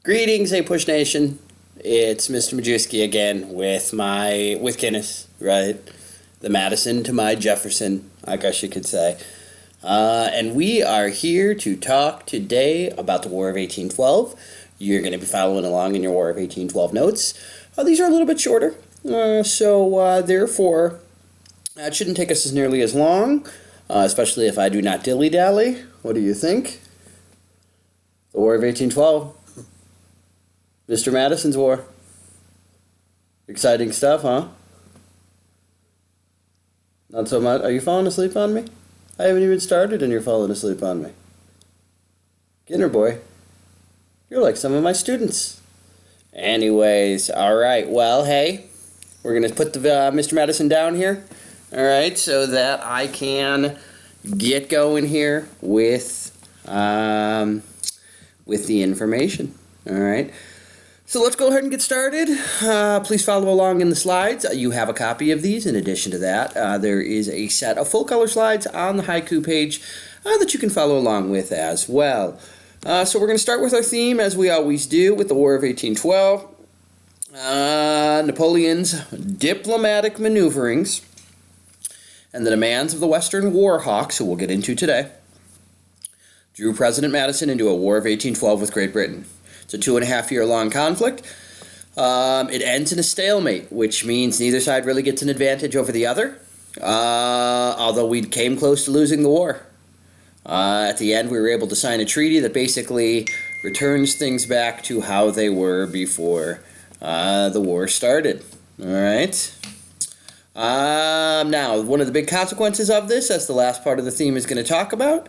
Greetings, A Push Nation. It's Mr. Majewski again with Guinness, right? The Madison to my Jefferson, I guess you could say. And we are here to talk today about the War of 1812. You're going to be following along in your War of 1812 notes. These are a little bit shorter, so therefore, it shouldn't take us as nearly as long, especially if I do not dilly-dally. What do you think? The War of 1812. Mr. Madison's War. Exciting stuff, huh? Not so much. Are you falling asleep on me? I haven't even started and you're falling asleep on me. Ginner boy, you're like some of my students. Anyways, alright, well, hey, we're going to put the Mr. Madison down here, alright, so that I can get going here with the information, alright. So let's go ahead and get started. Please follow along in the slides. You have a copy of these. In addition to that, there is a set of full-color slides on the haiku page that you can follow along with as well. So we're going to start with our theme, as we always do, with the War of 1812, Napoleon's diplomatic maneuverings, and the demands of the Western war hawks, who we'll get into today, drew President Madison into a War of 1812 with Great Britain. It's a 2.5-year-long conflict. It ends in a stalemate, which means neither side really gets an advantage over the other, although we came close to losing the war. At the end, we were able to sign a treaty that basically returns things back to how they were before the war started. All right. Now, one of the big consequences of this, as the last part of the theme is going to talk about,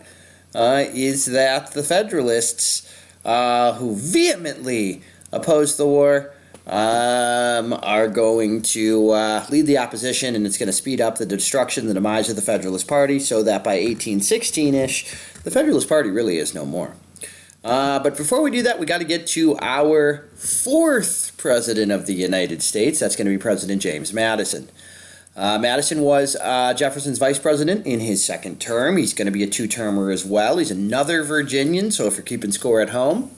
is that the Federalists, who vehemently oppose the war, are going to lead the opposition, and it's going to speed up the destruction, the demise of the Federalist Party, so that by 1816-ish, the Federalist Party really is no more. But before we do that, we got to get to our fourth president of the United States. That's going to be President James Madison. Madison was Jefferson's vice president in his second term. He's going to be a two-termer as well. He's another Virginian, so if you're keeping score at home,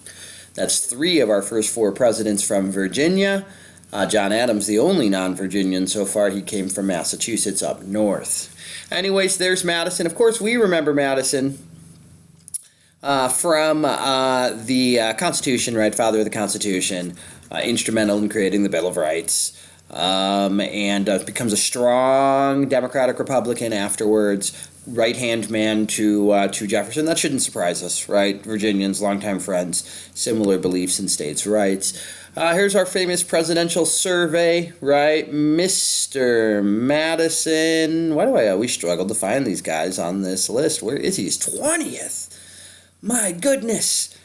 that's 3 of our first 4 presidents from Virginia. John Adams, the only non-Virginian so far. He came from Massachusetts up north. Anyways, there's Madison. Of course, we remember Madison from the Constitution, right? Father of the Constitution, instrumental in creating the Bill of Rights. And becomes a strong Democratic Republican afterwards, right-hand man to Jefferson. That shouldn't surprise us, right? Virginians, longtime friends, similar beliefs in states' rights. Here's our famous presidential survey, right? Mr. Madison. Why do I always struggle to find these guys on this list? Where is he? He's 20th. My goodness.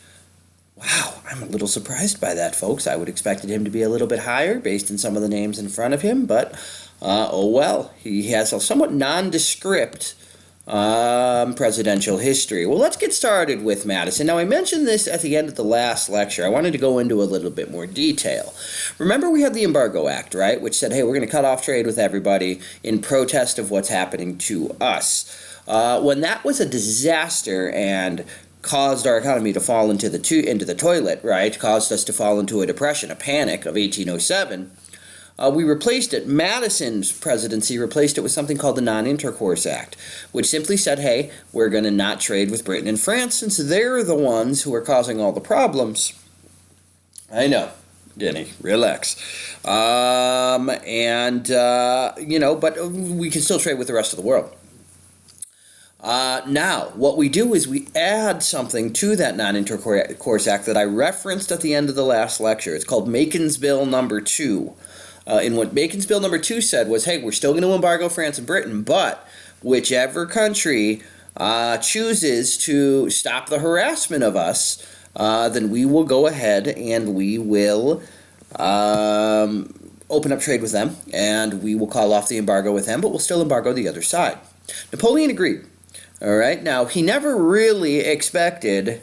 Wow, I'm a little surprised by that, folks. I would expected him to be a little bit higher based on some of the names in front of him, but oh well. He has a somewhat nondescript presidential history. Well, let's get started with Madison. Now, I mentioned this at the end of the last lecture. I wanted to go into a little bit more detail. Remember, we had the Embargo Act, right, which said, hey, we're going to cut off trade with everybody in protest of what's happening to us. When that was a disaster and caused our economy to fall into the toilet, right? Caused us to fall into a depression, a panic of 1807. We replaced it. Madison's presidency replaced it with something called the Non-Intercourse Act, which simply said, hey, we're going to not trade with Britain and France since they're the ones who are causing all the problems. I know. Denny, relax. But we can still trade with the rest of the world. Now, what we do is we add something to that Non-Intercourse Act that I referenced at the end of the last lecture. It's called Bacon's Bill Number 2. And what Bacon's Bill Number 2 said was, hey, we're still going to embargo France and Britain, but whichever country chooses to stop the harassment of us, then we will go ahead and we will open up trade with them, and we will call off the embargo with them, but we'll still embargo the other side. Napoleon agreed. All right. Now, he never really expected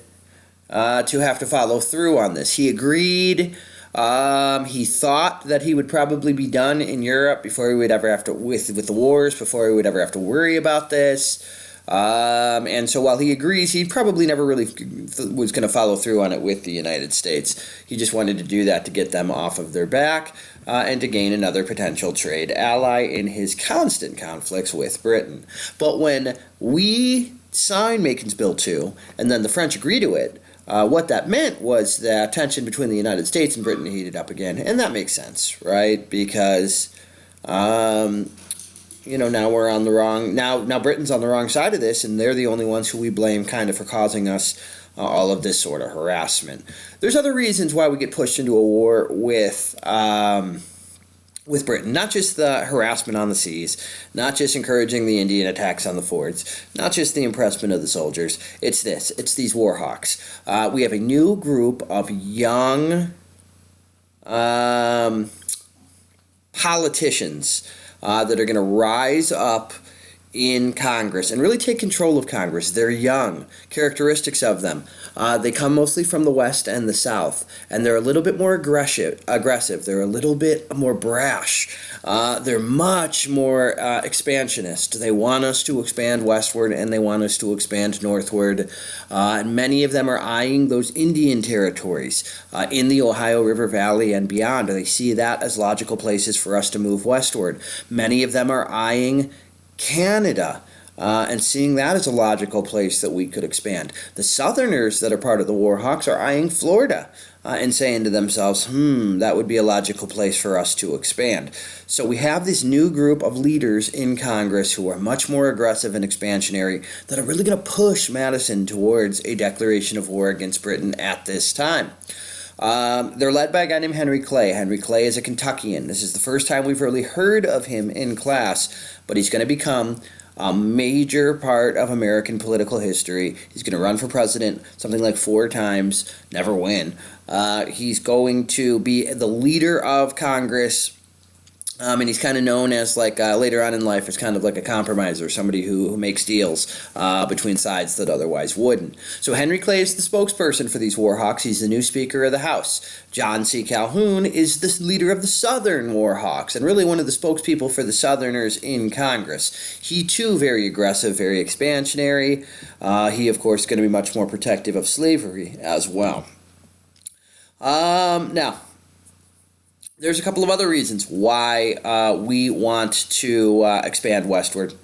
to have to follow through on this. He agreed. He thought that he would probably be done in Europe before he would ever have to, with the wars, before he would ever have to worry about this. And so while he agrees, he probably never really was going to follow through on it with the United States. He just wanted to do that to get them off of their back and to gain another potential trade ally in his constant conflicts with Britain. But when we signed Macon's Bill 2, and then the French agree to it, what that meant was that tension between the United States and Britain heated up again. And that makes sense, right? Because now we're on the wrong, now Britain's on the wrong side of this, and they're the only ones who we blame kind of for causing us all of this sort of harassment. There's other reasons why we get pushed into a war with Britain, not just the harassment on the seas, not just encouraging the Indian attacks on the forts, not just the impressment of the soldiers. It's these war hawks. We have a new group of young politicians that are going to rise up in Congress and really take control of Congress. They're young. Characteristics of them. They come mostly from the West and the South, and they're a little bit more aggressive. They're a little bit more brash. They're much more expansionist. They want us to expand westward, and they want us to expand northward. And many of them are eyeing those Indian territories in the Ohio River Valley and beyond. They see that as logical places for us to move westward. Many of them are eyeing Canada, and seeing that as a logical place that we could expand. The Southerners that are part of the War Hawks are eyeing Florida and saying to themselves, that would be a logical place for us to expand. So we have this new group of leaders in Congress who are much more aggressive and expansionary that are really going to push Madison towards a declaration of war against Britain at this time. They're led by a guy named Henry Clay. Henry Clay is a Kentuckian. This is the first time we've really heard of him in class, but he's going to become a major part of American political history. He's going to run for president something like 4 times, never win. He's going to be the leader of Congress. And he's kind of known as, later on in life, as kind of like a compromiser, somebody who makes deals between sides that otherwise wouldn't. So Henry Clay is the spokesperson for these war hawks. He's the new Speaker of the House. John C. Calhoun is the leader of the Southern war hawks, and really one of the spokespeople for the Southerners in Congress. He, too, very aggressive, very expansionary. He, of course, is going to be much more protective of slavery as well. Now, there's a couple of other reasons why we want to expand westward.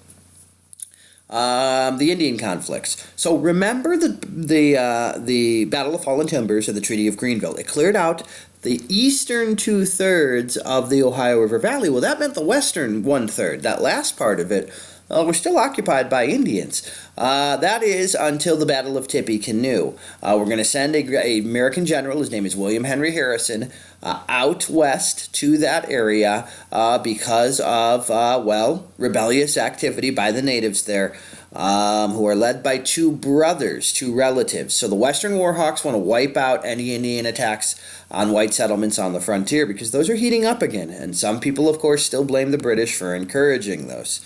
The Indian conflicts. So remember the Battle of Fallen Timbers and the Treaty of Greenville. It cleared out the eastern 2/3 of the Ohio River Valley. Well, that meant the western 1/3. That last part of it was still occupied by Indians. That is until the Battle of Tippecanoe. We're going to send a American general, his name is William Henry Harrison, out west to that area because of, rebellious activity by the natives there, who are led by 2 brothers, 2 relatives. So the Western Warhawks want to wipe out any Indian attacks on white settlements on the frontier because those are heating up again. And some people, of course, still blame the British for encouraging those.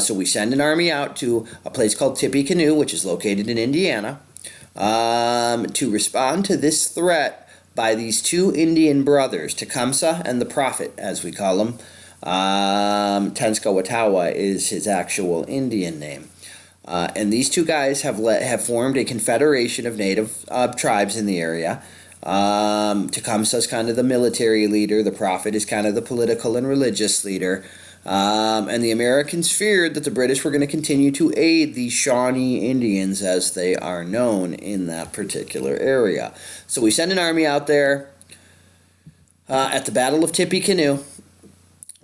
So we send an army out to a place called Tippecanoe, which is located in Indiana, to respond to this threat by these 2 Indian brothers, Tecumseh and the Prophet, as we call him. Tenskwatawa is his actual Indian name. And these 2 guys have formed a confederation of native tribes in the area. Tecumseh's kind of the military leader. The Prophet is kind of the political and religious leader. And the Americans feared that the British were going to continue to aid the Shawnee Indians, as they are known in that particular area. So we send an army out there at the Battle of Tippecanoe.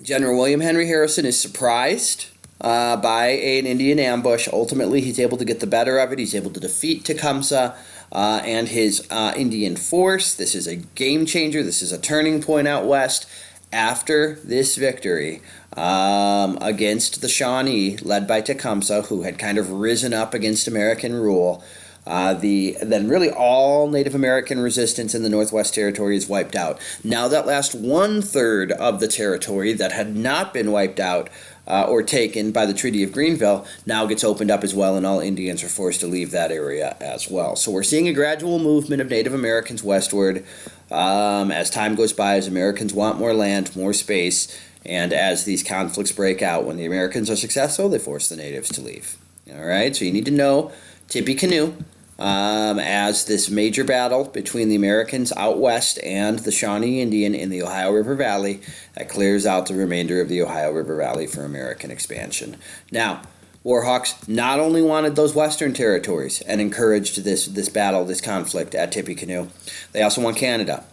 General William Henry Harrison is surprised by an Indian ambush. Ultimately, he's able to get the better of it. He's able to defeat Tecumseh and his Indian force. This is a game changer. This is a turning point out west. After this victory against the Shawnee, led by Tecumseh, who had kind of risen up against American rule, then really all Native American resistance in the Northwest Territory is wiped out. Now that last 1/3 of the territory that had not been wiped out or taken by the Treaty of Greenville now gets opened up as well, and all Indians are forced to leave that area as well. So we're seeing a gradual movement of Native Americans westward as time goes by, as Americans want more land, more space, and as these conflicts break out. When the Americans are successful, they force the natives to leave. All right, so you need to know Tippecanoe as this major battle between the Americans out west and the Shawnee Indian in the Ohio River Valley that clears out the remainder of the Ohio River Valley for American expansion. Now, Warhawks not only wanted those western territories and encouraged this battle, this conflict at Tippecanoe, they also want Canada.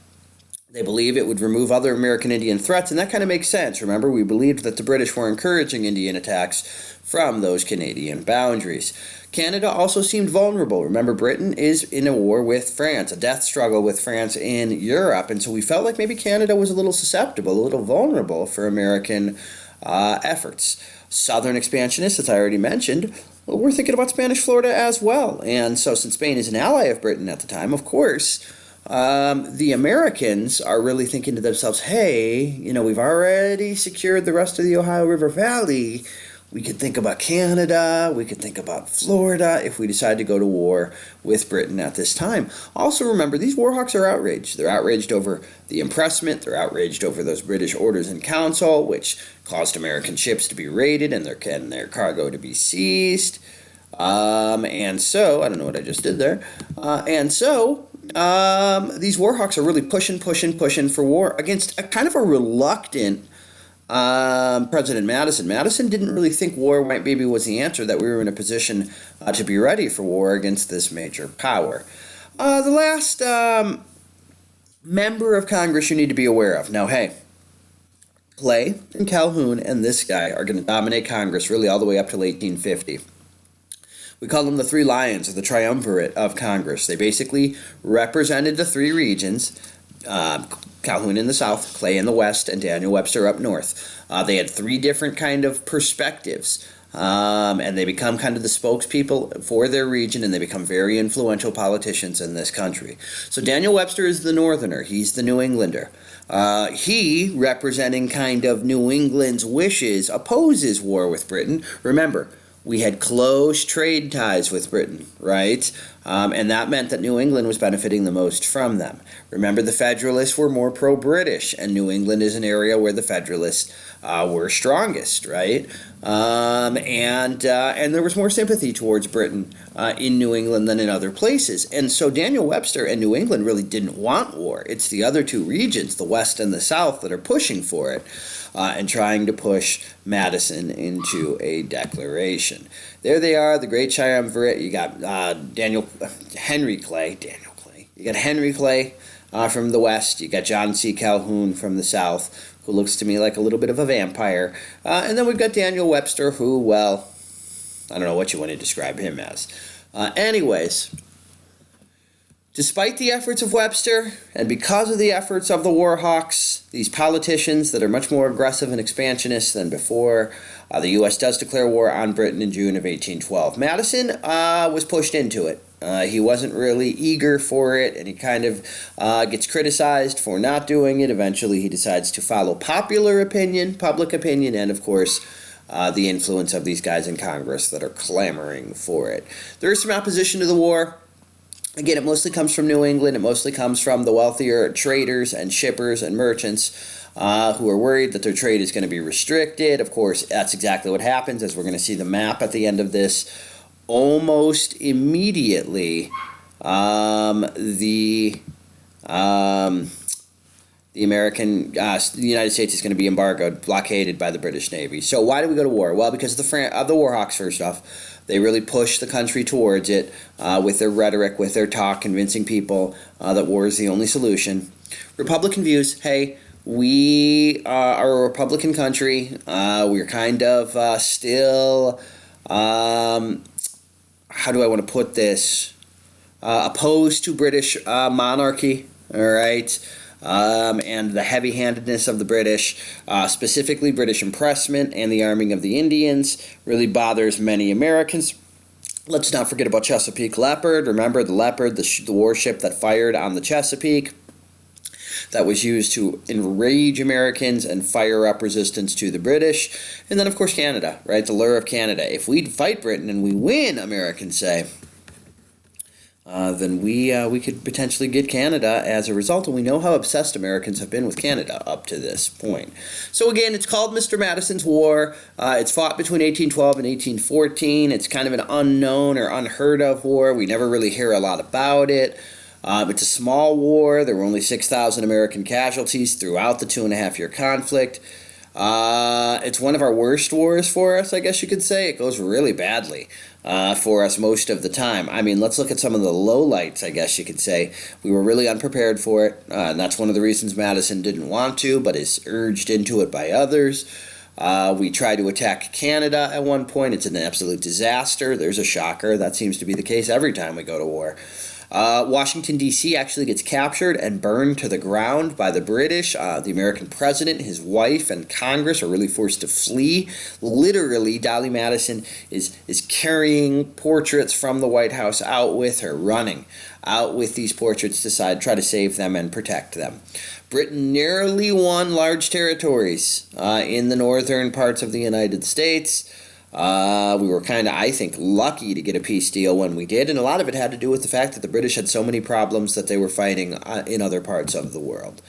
They believe it would remove other American Indian threats, and that kind of makes sense. Remember, we believed that the British were encouraging Indian attacks from those Canadian boundaries. Canada also seemed vulnerable. Remember, Britain is in a war with France, a death struggle with France in Europe, and so we felt like maybe Canada was a little susceptible, a little vulnerable for American efforts. Southern expansionists, as I already mentioned, well, we're thinking about Spanish Florida as well. And so since Spain is an ally of Britain at the time, of course, the Americans are really thinking to themselves, hey, we've already secured the rest of the Ohio River Valley. We could think about Canada, we could think about Florida if we decide to go to war with Britain at this time. Also remember, these Warhawks are outraged. They're outraged over the impressment, they're outraged over those British orders in council, which caused American ships to be raided and their cargo to be seized. And so, I don't know what I just did there. These Warhawks are really pushing for war against a kind of a reluctant President Madison. Madison didn't really think war maybe was the answer, that we were in a position to be ready for war against this major power. The last member of Congress you need to be aware of. Now, hey, Clay and Calhoun and this guy are going to dominate Congress really all the way up till 1850. We call them the Three Lions, or the Triumvirate of Congress. They basically represented the three regions, Calhoun in the south, Clay in the west, and Daniel Webster up north. They had three different kind of perspectives, and they become kind of the spokespeople for their region, and they become very influential politicians in this country. So Daniel Webster is the northerner. He's the New Englander. He, representing kind of New England's wishes, opposes war with Britain. Remember, we had close trade ties with Britain, right? And that meant that New England was benefiting the most from them. Remember, the Federalists were more pro-British, and New England is an area where the Federalists were strongest, right? And there was more sympathy towards Britain in New England than in other places. And so Daniel Webster and New England really didn't want war. It's the other two regions, the West and the South, that are pushing for it. And trying to push Madison into a declaration. There they are, the great triumvirate. You got Henry Clay. You got Henry Clay from the west. You got John C. Calhoun from the south, who looks to me like a little bit of a vampire. And then we've got Daniel Webster, who, well, I don't know what you want to describe him as. Anyways, despite the efforts of Webster, and because of the efforts of the Warhawks, these politicians that are much more aggressive and expansionist than before, the U.S. does declare war on Britain in June of 1812. Madison was pushed into it. He wasn't really eager for it, and he kind of gets criticized for not doing it. Eventually, he decides to follow popular opinion, public opinion, and, of course, the influence of these guys in Congress that are clamoring for it. There is some opposition to the war. Again, it mostly comes from New England. It mostly comes from the wealthier traders and shippers and merchants who are worried that their trade is going to be restricted. Of course, that's exactly what happens, as we're going to see the map at the end of this. Almost immediately, the United States is going to be embargoed, blockaded by the British Navy. So why do we go to war? Well, because of the Warhawks, first off. They really push the country towards it with their rhetoric, with their talk, convincing people that war is the only solution. Republican views, hey, we are a Republican country. We're kind of still, how do I want to put this, opposed to British monarchy, all right? And the heavy-handedness of the British, specifically British impressment and the arming of the Indians, really bothers many Americans. Let's not forget about Chesapeake Leopard. Remember the Leopard, the warship that fired on the Chesapeake, that was used to enrage Americans and fire up resistance to the British. And then, of course, Canada, right? The lure of Canada. If we fight Britain and we win, Americans say, then we could potentially get Canada as a result. And we know how obsessed Americans have been with Canada up to this point. So again, it's called Mr. Madison's War. It's fought between 1812 and 1814. It's kind of an unknown or unheard of war. We never really hear a lot about it. It's a small war. There were only 6,000 American casualties throughout the 2.5-year conflict. It's one of our worst wars for us, I guess you could say. It goes really badly for us most of the time. I mean, let's look at some of the lowlights, I guess you could say. We were really unprepared for it, and that's one of the reasons Madison didn't want to, but is urged into it by others. We tried to attack Canada at one point. It's an absolute disaster. There's a shocker. That seems to be the case every time we go to war. Washington, D.C. actually gets captured and burned to the ground by the British. The American president, his wife, and Congress are really forced to flee. Literally, Dolly Madison is carrying portraits from the White House out with her, running out with these portraits to try to save them and protect them. Britain nearly won large territories in the northern parts of the United States. We were kind of, I think, lucky to get a peace deal when we did, and a lot of it had to do with the fact that the British had so many problems that they were fighting in other parts of the world.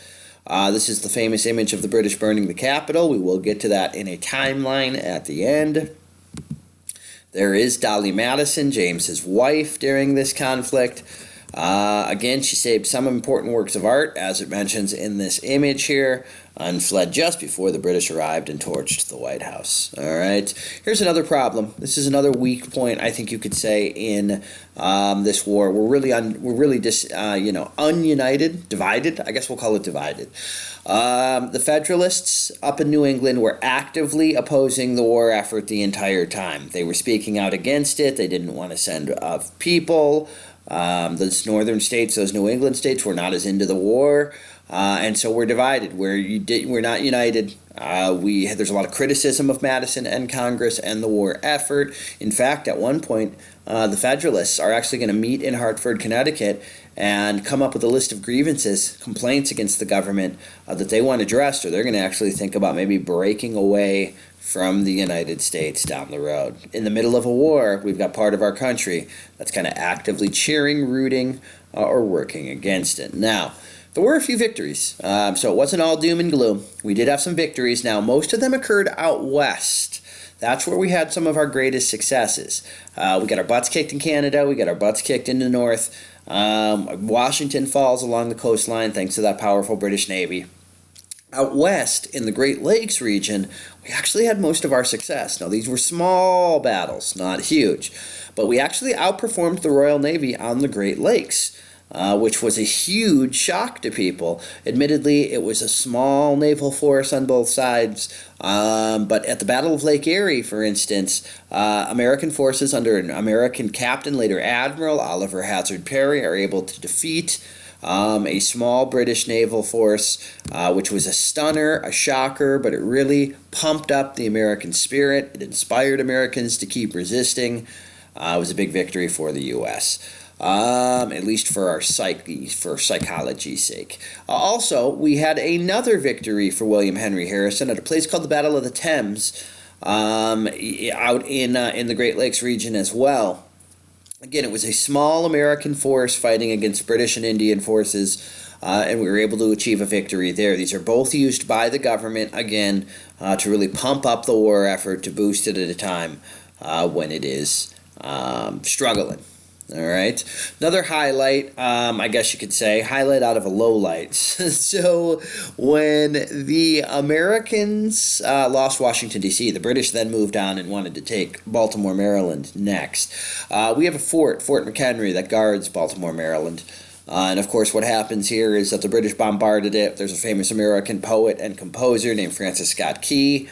This is the famous image of the British burning the Capitol. We will get to that in a timeline at the end. There is Dolly Madison, James's wife, during this conflict. Again, she saved some important works of art, as it mentions in this image here, and fled just before the British arrived and torched the White House. All right, here's another problem. This is another weak point, I think you could say, in this war. We're really ununited, divided. I guess we'll call it divided. The Federalists up in New England were actively opposing the war effort the entire time. They were speaking out against it. They didn't want to send people. Those northern states, those New England states, were not as into the war, and so we're divided. We're not united. There's a lot of criticism of Madison and Congress and the war effort. In fact, at one point, the Federalists are actually going to meet in Hartford, Connecticut, and come up with a list of grievances, complaints against the government that they want addressed, or they're going to actually think about maybe breaking away from the United States down the road. In the middle of a war, we've got part of our country that's kind of actively cheering, rooting, or working against it. Now, there were a few victories, so it wasn't all doom and gloom. We did have some victories. Now, most of them occurred out west. That's where we had some of our greatest successes. We got our butts kicked in Canada. We got our butts kicked in the north. Washington falls along the coastline thanks to that powerful British Navy. Out west, in the Great Lakes region, we actually had most of our success. Now, these were small battles, not huge, but we actually outperformed the Royal Navy on the Great Lakes, which was a huge shock to people. Admittedly, it was a small naval force on both sides, but at the Battle of Lake Erie, for instance, American forces under an American captain, later Admiral Oliver Hazard Perry, are able to defeat a small British naval force, which was a stunner, a shocker, but it really pumped up the American spirit. It inspired Americans to keep resisting. It was a big victory for the U.S., at least for our psyche, for psychology's sake. Also, we had another victory for William Henry Harrison at a place called the Battle of the Thames, out in the Great Lakes region as well. Again, it was a small American force fighting against British and Indian forces, and we were able to achieve a victory there. These are both used by the government, again, to really pump up the war effort, to boost it at a time when it is struggling. All right. Another highlight, I guess you could say, highlight out of a low light. So when the Americans lost Washington, D.C., the British then moved on and wanted to take Baltimore, Maryland next. We have a Fort McHenry, that guards Baltimore, Maryland. And of course, what happens here is that the British bombarded it. There's a famous American poet and composer named Francis Scott Key,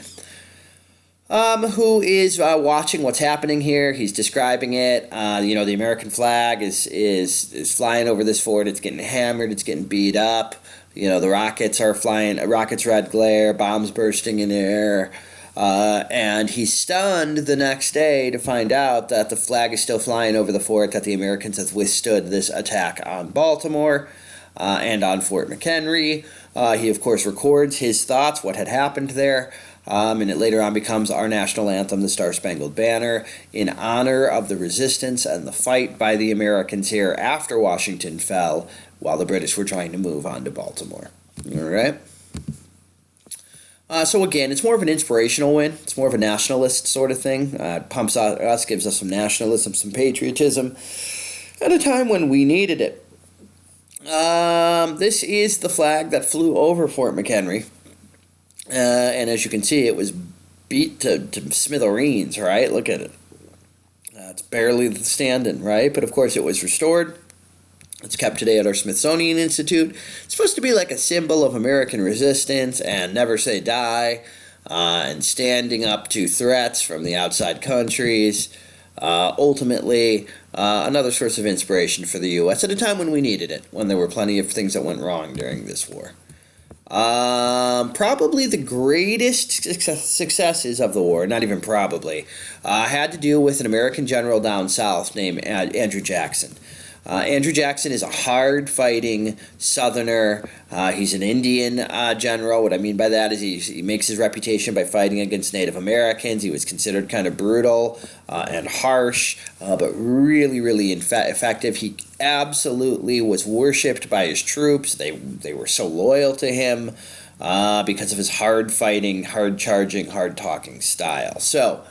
who is watching what's happening here. He's describing it. The American flag is flying over this fort. It's getting hammered. It's getting beat up. The rockets are flying. Rockets, red glare, bombs bursting in air. And he's stunned the next day to find out that the flag is still flying over the fort, that the Americans have withstood this attack on Baltimore and on Fort McHenry. He, of course, records his thoughts, what had happened there. and it later on becomes our national anthem, the Star-Spangled Banner, in honor of the resistance and the fight by the Americans here after Washington fell, while the British were trying to move on to Baltimore. All right? So again, it's more of an inspirational win. It's more of a nationalist sort of thing. It pumps us, gives us some nationalism, some patriotism, at a time when we needed it. This is the flag that flew over Fort McHenry. And as you can see, it was beat to smithereens, right? Look at it. It's barely standing, right? But of course, it was restored. It's kept today at our Smithsonian Institute. It's supposed to be like a symbol of American resistance and never say die, and standing up to threats from the outside countries. Ultimately, another source of inspiration for the U.S. at a time when we needed it, when there were plenty of things that went wrong during this war. Probably the greatest successes of the war, not even probably, had to do with an American general down south named Andrew Jackson. Andrew Jackson is a hard-fighting Southerner. He's an Indian general. What I mean by that is he makes his reputation by fighting against Native Americans. He was considered kind of brutal and harsh, but really, really effective. He absolutely was worshipped by his troops. They were so loyal to him because of his hard-fighting, hard-charging, hard-talking style. So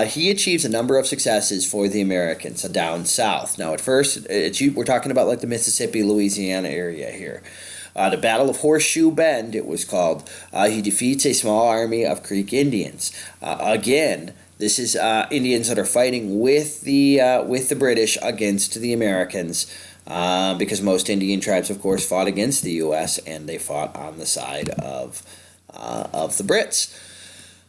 he achieves a number of successes for the Americans down south. Now, at first, we're talking about like the Mississippi, Louisiana area here. The Battle of Horseshoe Bend, it was called. He defeats a small army of Creek Indians. Again, this is Indians that are fighting with the British against the Americans, because most Indian tribes, of course, fought against the U.S. and they fought on the side of the Brits.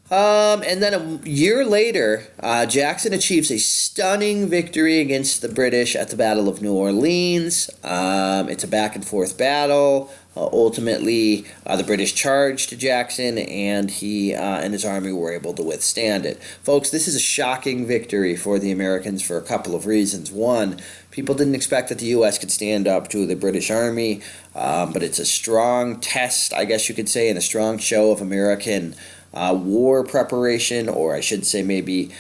And then a year later, Jackson achieves a stunning victory against the British at the Battle of New Orleans. It's a back-and-forth battle. Ultimately, the British charged Jackson, and he and his army were able to withstand it. Folks, this is a shocking victory for the Americans for a couple of reasons. One, people didn't expect that the U.S. could stand up to the British army, but it's a strong test, I guess you could say, and a strong show of American war preparation, or I should say maybe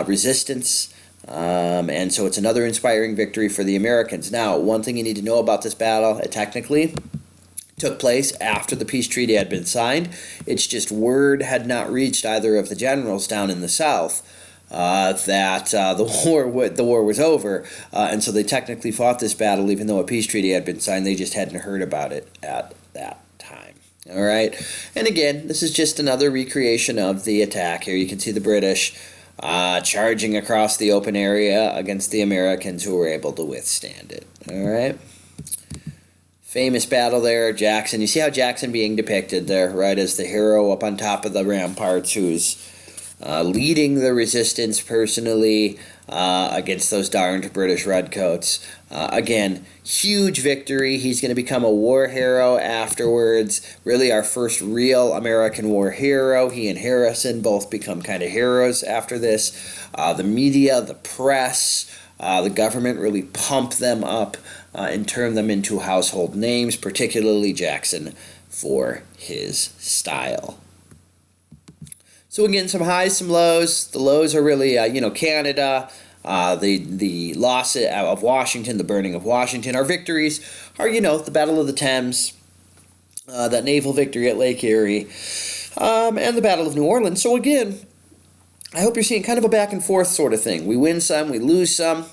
resistance. And so it's another inspiring victory for the Americans. Now, one thing you need to know about this battle, it technically took place after the peace treaty had been signed. It's just word had not reached either of the generals down in the South that the war was over, and so they technically fought this battle even though a peace treaty had been signed. They just hadn't heard about it at that time. All right, and again, this is just another recreation of the attack. Here you can see the British charging across the open area against the Americans, who were able to withstand it. All right. Famous battle there, Jackson. You see how Jackson being depicted there, right, as the hero up on top of the ramparts who's leading the resistance personally against those darned British redcoats. Again, huge victory. He's going to become a war hero afterwards. Really our first real American war hero. He and Harrison both become kind of heroes after this. The media, the press, the government really pump them up and turn them into household names, particularly Jackson, for his style. So again, some highs, some lows. The lows are really, Canada, the loss of Washington, the burning of Washington. Our victories are, the Battle of the Thames, that naval victory at Lake Erie, and the Battle of New Orleans. So again, I hope you're seeing kind of a back and forth sort of thing. We win some, we lose some,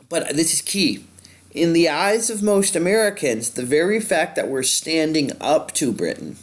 but this is key. In the eyes of most Americans, the very fact that we're standing up to Britain,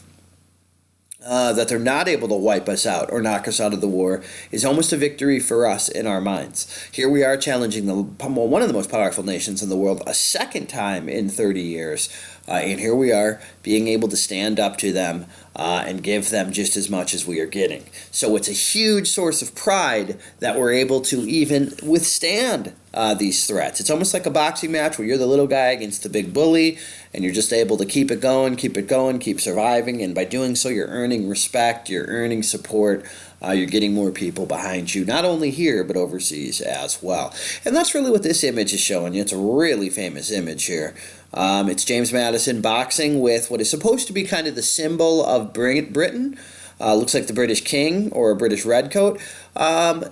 that they're not able to wipe us out or knock us out of the war, is almost a victory for us in our minds. Here we are challenging one of the most powerful nations in the world a second time in 30 years. And here we are being able to stand up to them and give them just as much as we are getting. So it's a huge source of pride that we're able to even withstand these threats. It's almost like a boxing match where you're the little guy against the big bully, and you're just able to keep it going, keep surviving, and by doing so you're earning respect, you're earning support, you're getting more people behind you, not only here but overseas as well. And that's really what this image is showing you. It's a really famous image here. It's James Madison boxing with what is supposed to be kind of the symbol of Britain. looks like the British king or a British redcoat.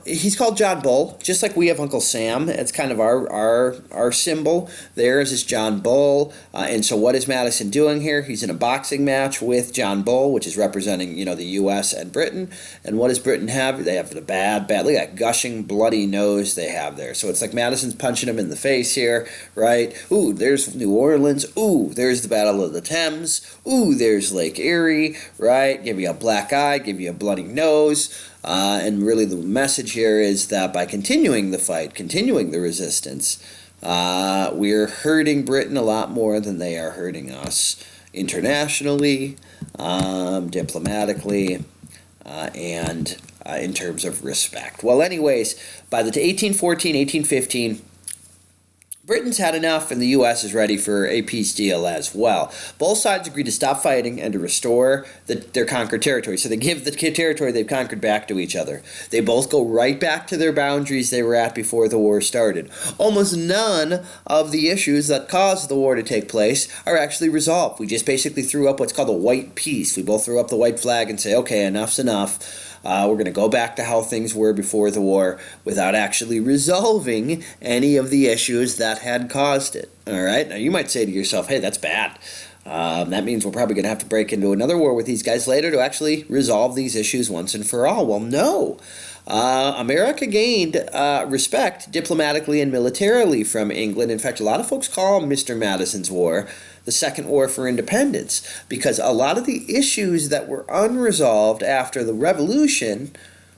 He's called John Bull, just like we have Uncle Sam. It's kind of our symbol. Theirs is John Bull. And so what is Madison doing here? He's in a boxing match with John Bull, which is representing, the U.S. and Britain. And what does Britain have? They have the bad, look at that gushing, bloody nose they have there. So it's like Madison's punching him in the face here, right? Ooh, there's New Orleans. Ooh, there's the Battle of the Thames. Ooh, there's Lake Erie, right? Give you a black eye, give you a bloody nose. And really the message here is that by continuing the fight, continuing the resistance, we're hurting Britain a lot more than they are hurting us internationally, diplomatically, and in terms of respect. Well, anyways, by the 1814, 1815, Britain's had enough, and the U.S. is ready for a peace deal as well. Both sides agree to stop fighting and to restore their conquered territory. So they give the territory they've conquered back to each other. They both go right back to their boundaries they were at before the war started. Almost none of the issues that caused the war to take place are actually resolved. We just basically threw up what's called a white peace. We both threw up the white flag and say, okay, enough's enough. We're going to go back to how things were before the war without actually resolving any of the issues that had caused it. All right? Now, you might say to yourself, hey, that's bad. That means we're probably going to have to break into another war with these guys later to actually resolve these issues once and for all. Well, no. America gained respect diplomatically and militarily from England. In fact, a lot of folks call Mr. Madison's War the Second War for Independence, because a lot of the issues that were unresolved after the Revolution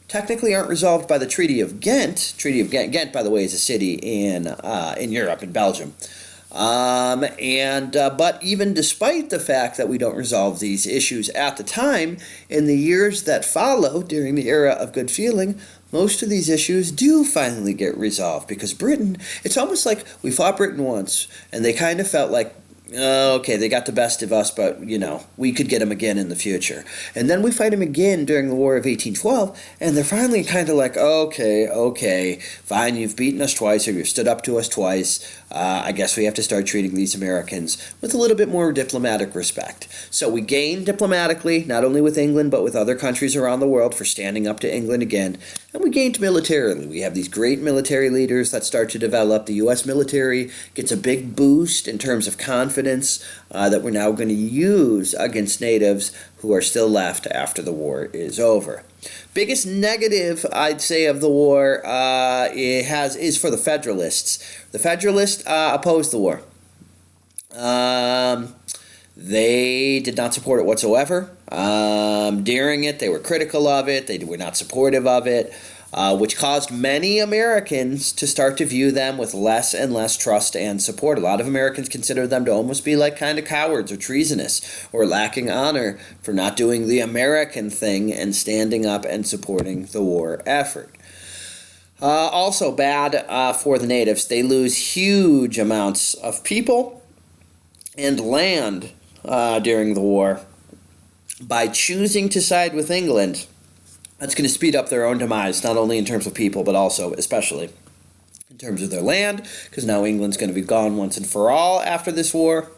technically aren't resolved by the Treaty of Ghent. Treaty of Ghent, by the way, is a city in Europe, in Belgium. But even despite the fact that we don't resolve these issues at the time, in the years that follow, during the era of good feeling, most of these issues do finally get resolved, because Britain, it's almost like we fought Britain once, and they kind of felt like, okay, they got the best of us, but, we could get them again in the future. And then we fight them again during the War of 1812, and they're finally kind of like, okay, fine, you've beaten us twice, or you've stood up to us twice. I guess we have to start treating these Americans with a little bit more diplomatic respect. So we gained diplomatically, not only with England, but with other countries around the world for standing up to England again. And we gained militarily. We have these great military leaders that start to develop. The U.S. military gets a big boost in terms of confidence that we're now going to use against natives who are still left after the war is over. Biggest negative, I'd say, of the war is for the Federalists. The Federalists opposed the war. They did not support it whatsoever. During it, they were critical of it. They were not supportive of it, which caused many Americans to start to view them with less and less trust and support. A lot of Americans consider them to almost be like kind of cowards or treasonous or lacking honor for not doing the American thing and standing up and supporting the war effort. Also bad for the natives. They lose huge amounts of people and land during the war. By choosing to side with England, that's going to speed up their own demise, not only in terms of people, but also, especially, in terms of their land, because now England's going to be gone once and for all after this war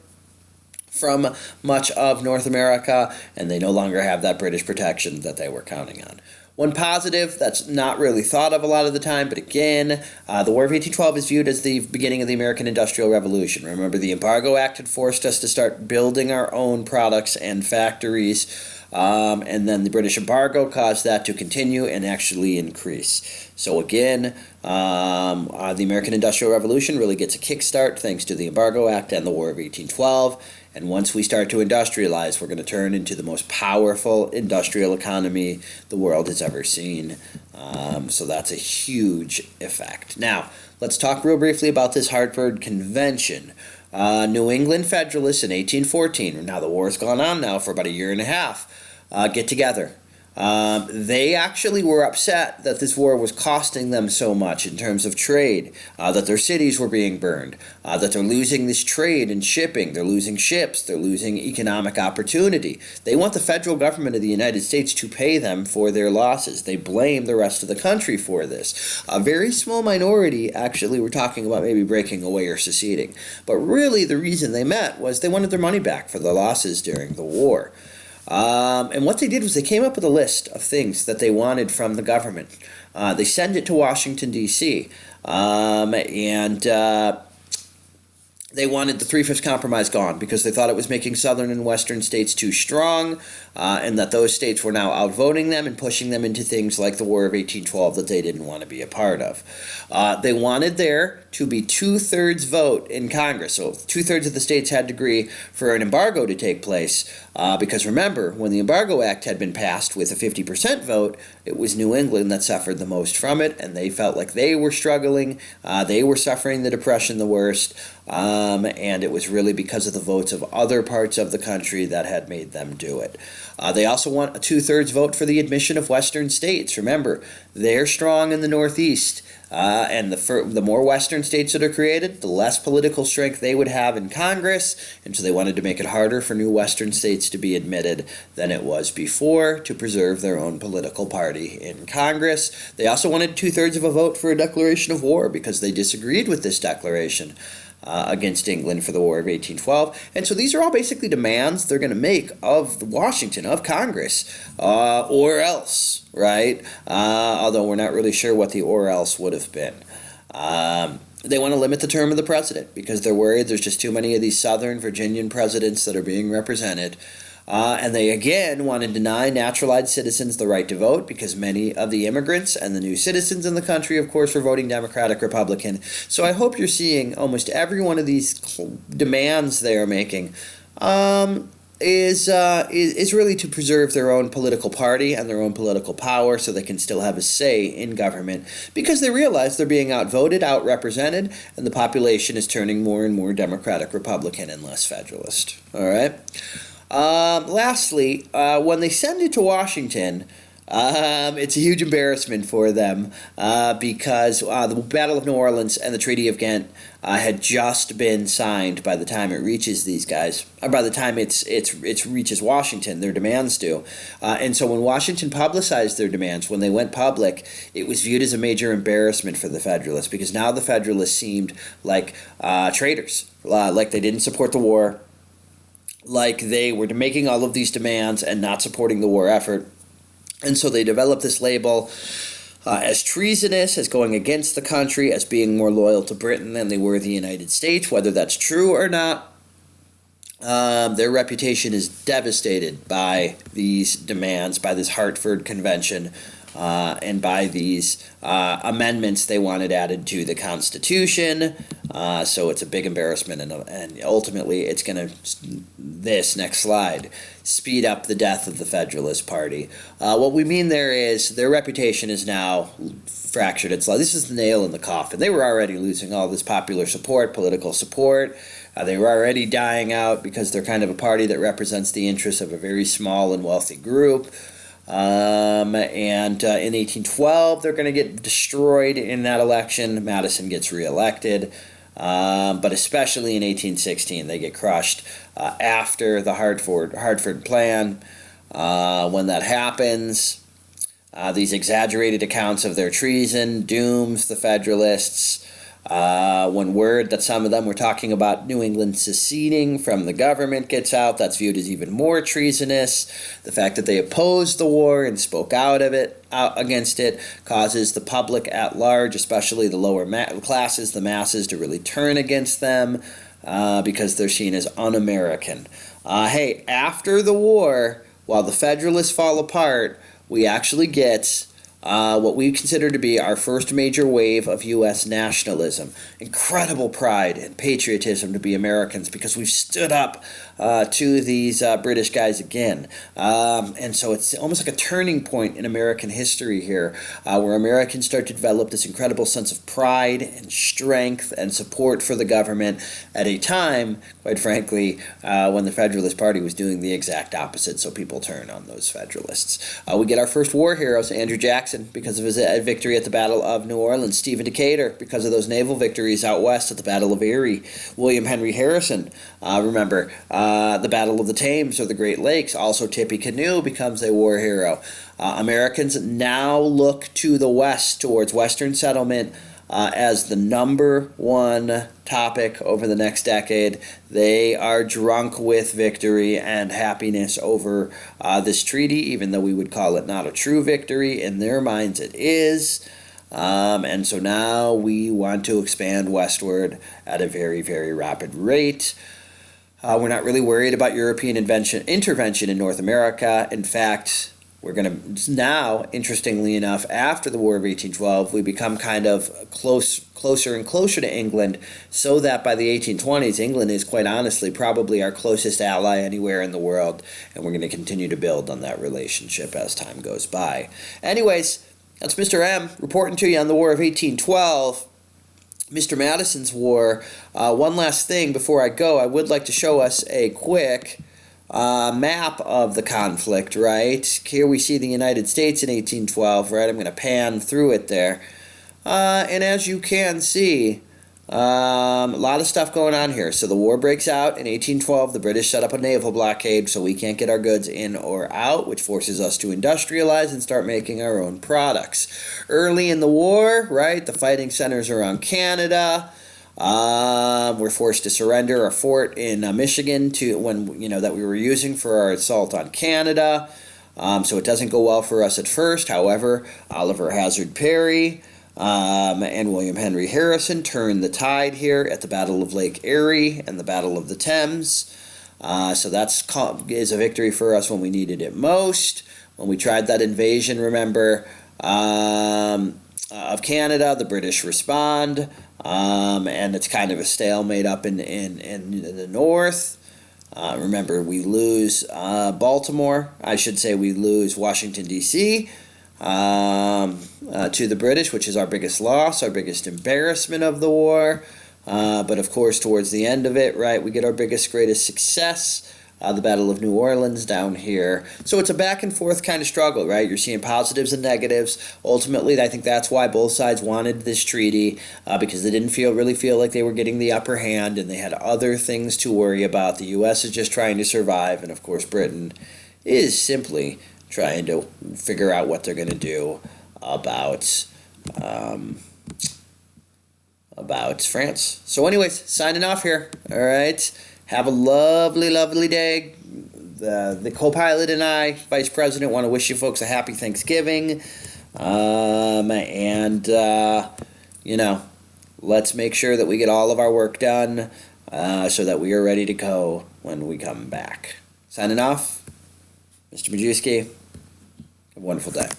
from much of North America, and they no longer have that British protection that they were counting on. One positive that's not really thought of a lot of the time, but again, the War of 1812 is viewed as the beginning of the American Industrial Revolution. Remember, the Embargo Act had forced us to start building our own products and factories, and then the British embargo caused that to continue and actually increase. So again, the American Industrial Revolution really gets a kickstart thanks to the Embargo Act and the War of 1812. And once we start to industrialize, we're going to turn into the most powerful industrial economy the world has ever seen. So that's a huge effect. Now, let's talk real briefly about this Hartford Convention. New England Federalists in 1814, now the war's gone on now for about a year and a half, get together. They actually were upset that this war was costing them so much in terms of trade, that their cities were being burned, that they're losing this trade and shipping, they're losing ships, they're losing economic opportunity. They want the federal government of the United States to pay them for their losses. They blame the rest of the country for this. A very small minority actually were talking about maybe breaking away or seceding. But really the reason they met was they wanted their money back for the losses during the war. And what they did was they came up with a list of things that they wanted from the government. They sent it to Washington, D.C., and they wanted the Three-Fifths Compromise gone because they thought it was making southern and western states too strong, and that those states were now outvoting them and pushing them into things like the War of 1812 that they didn't want to be a part of. They wanted there to be two-thirds vote in Congress. So two-thirds of the states had to agree for an embargo to take place, because remember, when the Embargo Act had been passed with a 50% vote, it was New England that suffered the most from it, and they felt like they were struggling. They were suffering the Depression the worst, and it was really because of the votes of other parts of the country that had made them do it. They also want a two-thirds vote for the admission of western states. Remember, they're strong in the Northeast, and the more western states that are created, the less political strength they would have in Congress, and so they wanted to make it harder for new western states to be admitted than it was before to preserve their own political party in Congress. They also wanted two-thirds of a vote for a declaration of war because they disagreed with this declaration against England for the War of 1812. And so these are all basically demands they're going to make of Washington, of Congress, or else, right? Although we're not really sure what the or else would have been. They want to limit the term of the president because they're worried there's just too many of these Southern Virginian presidents that are being represented. And they again want to deny naturalized citizens the right to vote because many of the immigrants and the new citizens in the country, of course, were voting Democratic, Republican. So I hope you're seeing almost every one of these demands they are making is really to preserve their own political party and their own political power so they can still have a say in government because they realize they're being outvoted, outrepresented, and the population is turning more and more Democratic, Republican, and less Federalist. All right? Lastly, when they send it to Washington, it's a huge embarrassment for them because the Battle of New Orleans and the Treaty of Ghent had just been signed by the time it reaches these guys. By the time it reaches Washington, their demands do. And so when Washington publicized their demands, when they went public, it was viewed as a major embarrassment for the Federalists because now the Federalists seemed like traitors, like they didn't support the war, like they were making all of these demands and not supporting the war effort. And so they developed this label as treasonous, as going against the country, as being more loyal to Britain than they were the United States. Whether that's true or not, their reputation is devastated by these demands, by this Hartford Convention, and by these amendments they wanted added to the Constitution. So it's a big embarrassment, and ultimately it's going to, this next slide, speed up the death of the Federalist Party. What we mean there is their reputation is now fractured. It's like this is the nail in the coffin. They were already losing all this popular support, political support. They were already dying out because they're kind of a party that represents the interests of a very small and wealthy group. And in 1812, they're going to get destroyed in that election. Madison gets reelected. But especially in 1816, they get crushed after the Hartford Plan. When that happens, these exaggerated accounts of their treason dooms the Federalists. When word that some of them were talking about New England seceding from the government gets out, that's viewed as even more treasonous. The fact that they opposed the war and spoke out against it, causes the public at large, especially the lower classes, the masses, to really turn against them because they're seen as un-American. Hey, after the war, while the Federalists fall apart, we actually get what we consider to be our first major wave of U.S. nationalism. Incredible pride and patriotism to be Americans because we've stood up to these British guys again. And so it's almost like a turning point in American history here, where Americans start to develop this incredible sense of pride and strength and support for the government at a time, quite frankly, when the Federalist Party was doing the exact opposite, so people turn on those Federalists. We get our first war heroes, Andrew Jackson, because of his victory at the Battle of New Orleans, Stephen Decatur, because of those naval victories out west at the Battle of Erie, William Henry Harrison, remember, the Battle of the Thames or the Great Lakes, also Tippecanoe becomes a war hero. Americans now look to the west, towards Western settlement, as the number one topic over the next decade. They are drunk with victory and happiness over this treaty, even though we would call it not a true victory. In their minds, it is. And so now we want to expand westward at a very, very rapid rate. We're not really worried about European intervention in North America. In fact, we're going to now, interestingly enough, after the War of 1812, we become kind of closer and closer to England, so that by the 1820s, England is quite honestly probably our closest ally anywhere in the world, and we're going to continue to build on that relationship as time goes by. Anyways, that's Mr. M reporting to you on the War of 1812. Mr. Madison's War. One last thing before I go, I would like to show us a quick map of the conflict, right? Here we see the United States in 1812, right? I'm going to pan through it there. And as you can see, a lot of stuff going on here. So the war breaks out in 1812. The British set up a naval blockade, so we can't get our goods in or out, which forces us to industrialize and start making our own products. Early in the war, right, the fighting centers around Canada. We're forced to surrender a fort in Michigan that we were using for our assault on Canada. So it doesn't go well for us at first. However, Oliver Hazard Perry and William Henry Harrison turned the tide here at the Battle of Lake Erie and the Battle of the Thames. So is a victory for us when we needed it most. When we tried that invasion, remember, of Canada, the British respond, and it's kind of a stalemate up in the north. Remember, we lose Baltimore. I should say we lose Washington, D.C., to the British, which is our biggest loss, our biggest embarrassment of the war. But of course, towards the end of it, right, we get our biggest, greatest success, the Battle of New Orleans down here. So it's a back and forth kind of struggle, right? You're seeing positives and negatives. Ultimately, I think that's why both sides wanted this treaty, because they didn't really feel like they were getting the upper hand, and they had other things to worry about. The U.S. is just trying to survive, and of course, Britain is simply trying to figure out what they're going to do about France. So anyways, signing off here. All right. Have a lovely, lovely day. The co-pilot and I, Vice President, want to wish you folks a happy Thanksgiving. Let's make sure that we get all of our work done so that we are ready to go when we come back. Signing off, Mr. Majewski. Have a wonderful day.